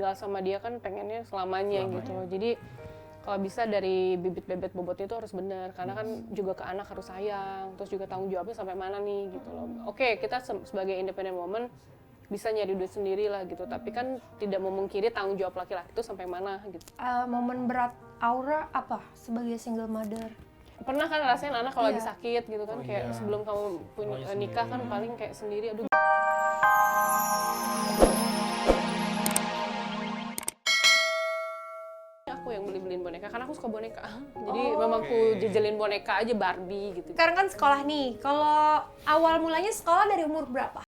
tinggal sama dia kan pengennya selamanya gitu loh. Jadi kalau bisa dari bibit bebet bobotnya itu harus benar, karena kan juga ke anak harus sayang, terus juga tanggung jawabnya sampai mana nih gitu loh. Oke, kita sebagai independent woman bisa nyari duit sendiri lah gitu, tapi kan tidak memungkiri tanggung jawab laki-laki itu sampai mana gitu. Momen berat Aura apa sebagai single mother? Pernah kan rasain anak kalau lagi sakit gitu kan, kayak sebelum kamu punya nikah kan paling kayak sendiri, aduh. Aku yang beliin boneka karena aku suka boneka, jadi memang aku jejelin boneka aja Barbie gitu. Sekarang kan sekolah nih, kalau awal mulanya sekolah dari umur berapa?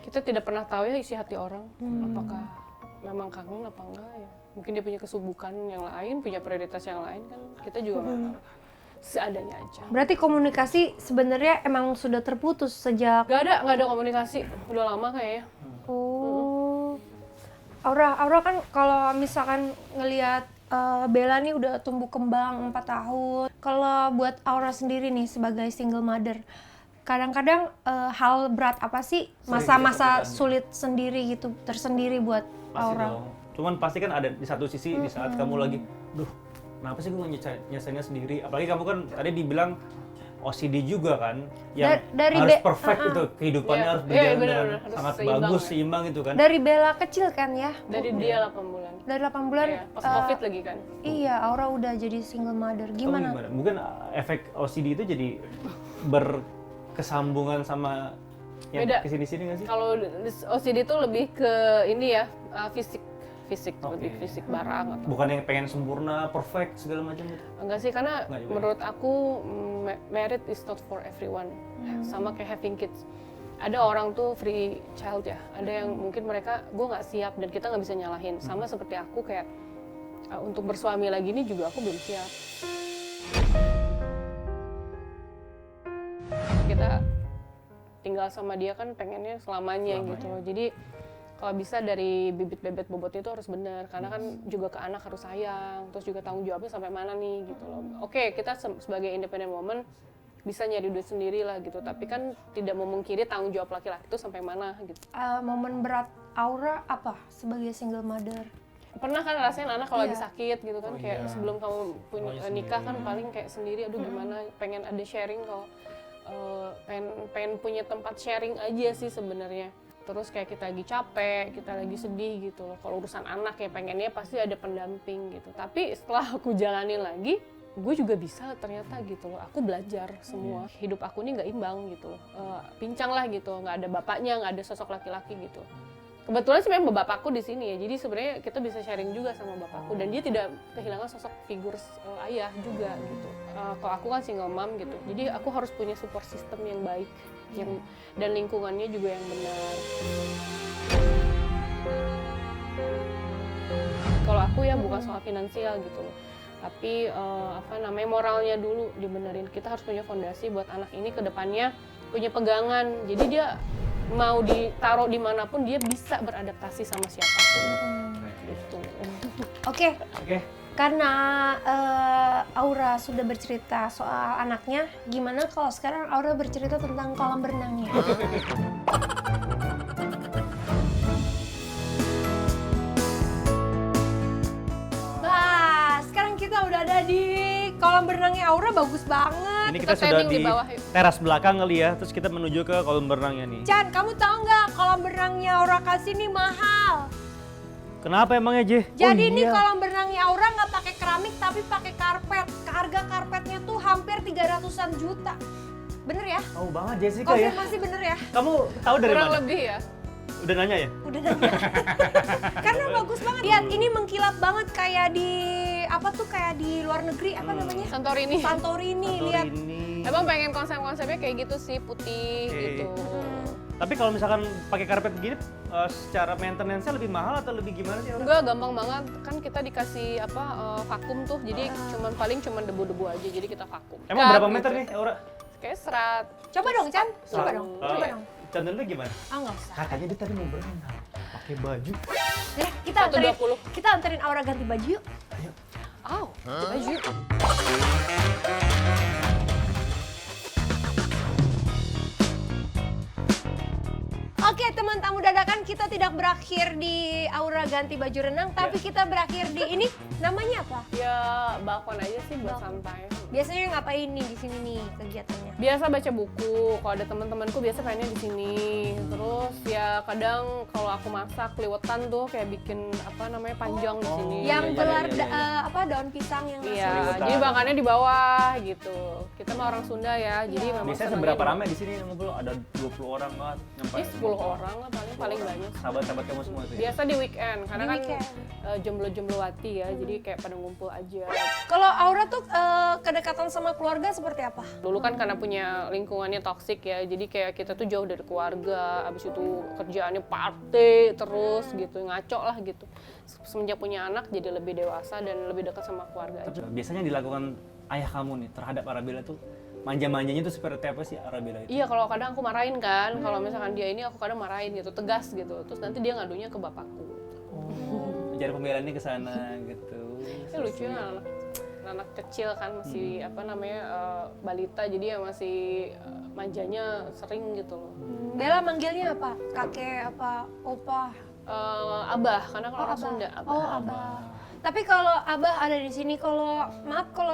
Kita tidak pernah tahu ya isi hati orang, apakah memang kangen apa enggak ya. Mungkin dia punya kesibukan yang lain, punya prioritas yang lain kan, kita juga nggak tahu. Seadanya aja. Berarti komunikasi sebenarnya emang sudah terputus sejak... Nggak ada komunikasi, udah lama kayaknya. Oh, Aura kan kalau misalkan ngelihat Bella nih udah tumbuh kembang 4 tahun. Kalau buat Aura sendiri nih sebagai single mother, kadang-kadang hal berat apa sih, masa-masa sulit sendiri gitu, tersendiri buat Pasti Aura? dong. Cuman pasti kan ada di satu sisi di saat kamu lagi, duh, kenapa sih gue nyesainnya sendiri? Apalagi kamu kan tadi dibilang OCD juga kan, yang Dari harus perfect itu kehidupannya harus berjalan bener, dengan harus sangat seimbang, bagus, ya. seimbang itu kan. Dari Bella kecil kan ya? Dari dia 8 bulan. Dari 8 bulan? Iya, pas COVID lagi kan. Iya, Aura udah jadi single mother. Gimana? Mungkin efek OCD itu jadi berkesambungan sama yang Beda. kesini-sini nggak sih? Kalau OCD itu lebih ke ini ya, fisik lebih Oke. fisik barang atau Bukan yang pengen sempurna, perfect segala macam gitu. enggak sih, karena Enggak juga. menurut aku married is not for everyone. Sama kayak having kids. Ada orang tuh free child ya, ada yang mungkin mereka gue nggak siap dan kita nggak bisa nyalahin. Sama seperti aku kayak untuk bersuami lagi ini juga aku belum siap. Kita tinggal sama dia kan pengennya selamanya gitu loh. Jadi kalau bisa dari bibit bebet bobotnya itu harus benar, karena kan juga ke anak harus sayang, terus juga tanggung jawabnya sampai mana nih gitu loh. Oke, kita sebagai independent woman bisa nyari duit sendiri lah gitu, tapi kan tidak memungkiri tanggung jawab laki-laki itu sampai mana gitu. Momen berat Aura apa sebagai single mother? Pernah kan rasain anak kalau lagi sakit gitu kan, kayak sebelum kamu punya nikah kan paling kayak sendiri, aduh gimana, pengen ada sharing kalau pengen punya tempat sharing aja sih sebenarnya. Terus kayak kita lagi capek, kita lagi sedih gitu loh. Kalau urusan anak ya pengennya pasti ada pendamping gitu. Tapi setelah aku jalanin lagi, gue juga bisa ternyata gitu loh. Aku belajar semua. Hidup aku ini nggak imbang gitu loh. Pincang lah gitu, nggak ada bapaknya, nggak ada sosok laki-laki gitu. Kebetulan sebenarnya bapakku di sini ya, jadi sebenarnya kita bisa sharing juga sama bapakku dan dia tidak kehilangan sosok figur ayah juga gitu. Kalau aku kan single mom gitu, jadi aku harus punya support system yang baik, dan lingkungannya juga yang benar. Kalau aku ya bukan soal finansial gitu loh, tapi moralnya dulu dibenerin. Kita harus punya fondasi buat anak ini ke depannya punya pegangan. Jadi dia mau ditaruh dimanapun dia bisa beradaptasi sama siapapun. Gitu. Oke. Karena Aura sudah bercerita soal anaknya, gimana kalau sekarang Aura bercerita tentang kolam berenangnya? Bah, sekarang kita udah ada di kolam berenangnya Aura, bagus banget. Ini kita sudah standing di di bawah, yuk. teras belakang kali ya, terus kita menuju ke kolam berenangnya nih. Chan, kamu tahu nggak kolam berenangnya Aura kasih nih mahal? Kenapa emangnya, Je? Jadi ini kolam berenangnya Aura nggak pakai keramik tapi pakai karpet. Harga karpetnya tuh hampir 300-an juta. Bener ya? Tahu banget Jessica ya. Konfirmasi bener ya? Kamu tahu dari Kurang mana? lebih ya. Udah nanya ya? Udah nanya. Karena bagus banget. Lihat, ini mengkilap banget kayak di kayak di luar negeri namanya? Santorini. Santorini, lihat. Emang pengen konsep-konsepnya kayak gitu sih, putih Oke. gitu. Tapi kalau misalkan pakai karpet begini, secara maintenance-nya lebih mahal atau lebih gimana sih? Enggak, gampang banget. Kan kita dikasih vakum tuh, jadi cuman debu-debu aja, jadi kita vakum. Emang berapa meter nih, Aura? Kayak serat. Coba dong, Chan. Coba dong. Oh, Coba iya. dong. Chan dulu gimana? Ah, nggak usah. Katanya dia tadi mau berenang, pakai baju. Ya, kita 120. anterin Aura ganti baju yuk. Baju. Oke, teman tamu dadakan, kita tidak berakhir di Aura ganti baju renang, tapi kita berakhir di ini namanya apa? Ya balkon aja sih buat santai. Biasanya ngapain nih di sini nih kegiatannya? Biasa baca buku, kalau ada teman-temanku biasa pengennya di sini. Terus ya kadang kalau aku masak liwetan tuh kayak bikin panjang di sini. Yang iya, gelar iya, iya. daun pisang yang Iya, Liwetan. jadi makannya di bawah gitu. Kita mah orang Sunda ya, jadi memang Biasanya senangnya seberapa di- ramai di sini ngobrol? Ada 20 orang kan? Nyampe Ini 10 orang lah paling banyak. Sahabat-sahabat kamu semua tuh ya? Biasa di weekend, karena Di kan weekend. jomblo-jomblowati ya, jadi kayak pada ngumpul aja. Kalau Aura tuh kedekatan sama keluarga seperti apa? Dulu kan karena punya lingkungannya toksik ya, jadi kayak kita tuh jauh dari keluarga, abis itu kerjaannya party terus gitu, ngaco lah gitu. Semenjak punya anak jadi lebih dewasa dan lebih dekat sama keluarga aja. Biasanya yang dilakukan ayah kamu nih terhadap Arabella tuh manja-manjanya tuh seperti apa sih Arabella itu? Iya, kalau kadang aku marahin kan, kalau misalkan dia ini aku kadang marahin gitu, tegas gitu. Terus nanti dia ngadunya ke bapakku. Mencari pembelaannya ke sana gitu. Ini lucu ya anak kecil kan masih balita, jadi ya masih manjanya sering gitu loh. Bella manggilnya apa? Kakek apa? Opa? Abah, karena kalau orang Sunda abah. Oh, Abah. Tapi kalau Abah ada di sini, kalau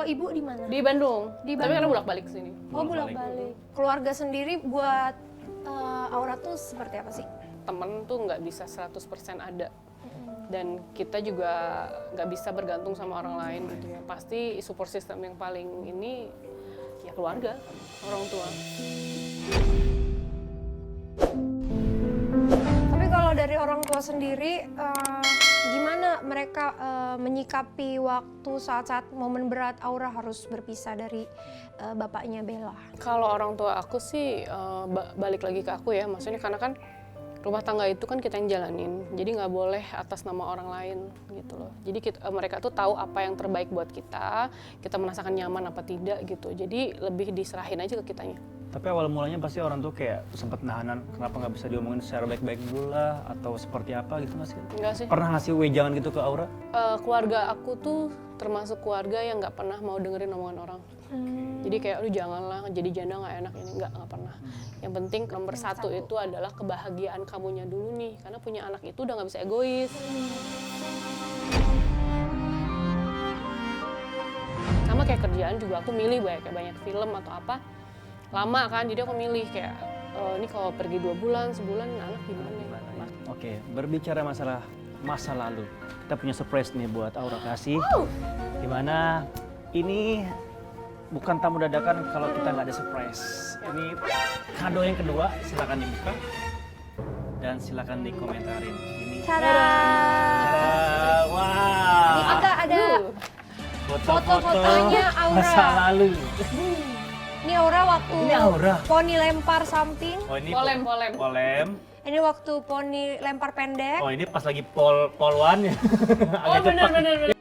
ibu di mana? Di Bandung. Di Tapi Bandung. karena bolak-balik sini. Oh, bolak-balik. Keluarga sendiri buat Aura tuh seperti apa sih? Temen tuh nggak bisa 100% ada. Dan kita juga nggak bisa bergantung sama orang lain gitu ya. Pasti support system yang paling ini ya keluarga, orang tua. Tapi kalau dari orang tua sendiri, gimana mereka menyikapi waktu saat-saat momen berat Aura harus berpisah dari bapaknya Bella? Kalau orang tua aku sih balik lagi ke aku ya, maksudnya karena kan rumah tangga itu kan kita yang jalanin, jadi nggak boleh atas nama orang lain gitu loh. Jadi mereka tuh tahu apa yang terbaik buat kita merasakan nyaman apa tidak gitu. Jadi lebih diserahin aja ke kitanya. Tapi awal mulanya pasti orang tuh kayak sempat nahanan, kenapa nggak bisa diomongin secara baik-baik dulu lah, atau seperti apa gitu mas? Enggak sih. Pernah ngasih wejangan gitu ke Aura? Keluarga aku tuh termasuk keluarga yang nggak pernah mau dengerin omongan orang. Jadi kayak lu janganlah jadi janda nggak enak ini, nggak pernah. Yang penting nomor satu itu adalah kebahagiaan kamunya dulu nih, karena punya anak itu udah nggak bisa egois. Sama kayak kerjaan juga aku milih kayak banyak film atau apa lama kan, jadi aku milih kayak ini kalau pergi 2 bulan, sebulan anak gimana ya? Oke, berbicara masalah masa lalu, kita punya surprise nih buat Aura kasih. Dimana Ini bukan tamu dadakan kalau kita nggak ada surprise. Ini kado yang kedua, silakan dibuka dan silakan dikomentarin. Ini Cara. wah, Ini kita ada foto-fotonya Aura. masa lalu. Ini Aura waktu Ini Aura. poni lempar something. Oh ini Polem. polem. Ini waktu poni lempar pendek. Oh ini pas lagi pol one ya. Oh Agak cepat. benar.